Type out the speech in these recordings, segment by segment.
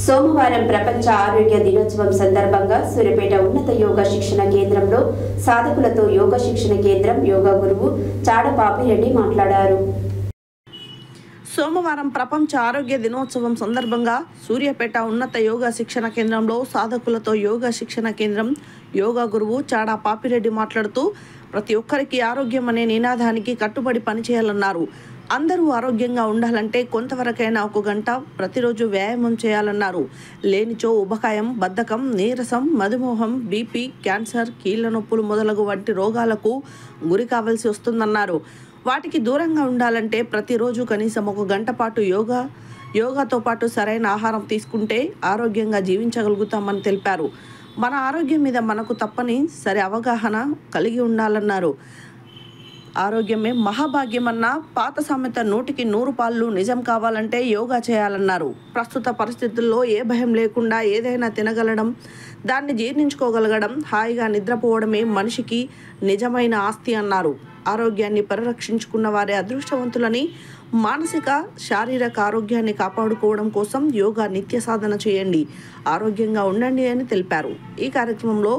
సోమవారం ప్రపంచ ఆరోగ్య దినోత్సవం సందర్భంగా సూర్యాపేట ఉన్నత యోగా శిక్షణ కేంద్రంలో సాధకులతో యోగా శిక్షణ కేంద్రం యోగా గురువు చాడ పాపిరెడ్డి మాట్లాడారు. సోమవారం ప్రపంచ ఆరోగ్య దినోత్సవం సందర్భంగా సూర్యాపేట ఉన్నత యోగా శిక్షణ కేంద్రంలో సాధకులతో యోగా శిక్షణ కేంద్రం యోగా గురువు చాడ పాపిరెడ్డి మాట్లాడుతూ ప్రతి ఒక్కరికి ఆరోగ్యం అనే నినాదానికి కట్టుబడి పనిచేయాలన్నారు. అందరూ ఆరోగ్యంగా ఉండాలంటే కొంతవరకైనా ఒక గంట ప్రతిరోజు వ్యాయామం చేయాలన్నారు. లేనిచో ఉబకాయం, బద్ధకం, నీరసం, మధుమేహం, బీపీ, క్యాన్సర్, కీళ్ల నొప్పులు మొదలగు వంటి రోగాలకు గురి కావాల్సి వస్తుందన్నారు. వాటికి దూరంగా ఉండాలంటే ప్రతిరోజు కనీసం ఒక గంట పాటు యోగాతో పాటు సరైన ఆహారం తీసుకుంటే ఆరోగ్యంగా జీవించగలుగుతామని తెలిపారు. మన ఆరోగ్యం మీద మనకు తప్పని సరి అవగాహన కలిగి ఉండాలన్నారు. ఆరోగ్యమే మహాభాగ్యమన్న పాత సామెత 100కి 100 పాళ్ళు నిజం కావాలంటే యోగా చేయాలన్నారు. ప్రస్తుత పరిస్థితుల్లో ఏ భయం లేకుండా ఏదైనా తినగలగడం, దాన్ని జీర్ణించుకోగలగడం, హాయిగా నిద్రపోవడమే మనిషికి నిజమైన ఆస్తి అన్నారు. ఆరోగ్యాన్ని పరిరక్షించుకున్న వారే అదృష్టవంతులని, మానసిక శారీరక ఆరోగ్యాన్ని కాపాడుకోవడం కోసం యోగా నిత్య సాధన చేయండి, ఆరోగ్యంగా ఉండండి అని తెలిపారు. ఈ కార్యక్రమంలో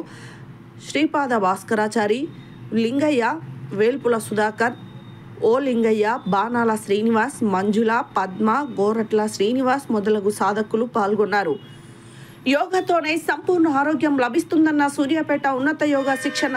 శ్రీపాద భాస్కరాచారి, లింగయ్య, వేల్పుల సుధాకర్, ఓ లింగయ్య, బాణాల శ్రీనివాస్, మంజుల, పద్మ, గోరట్ల శ్రీనివాస్ మొదలగు సాధకులు పాల్గొన్నారు. యోగాతోనే సంపూర్ణ ఆరోగ్యం లభిస్తుందన్న సూర్యాపేట ఉన్నత యోగా శిక్షణ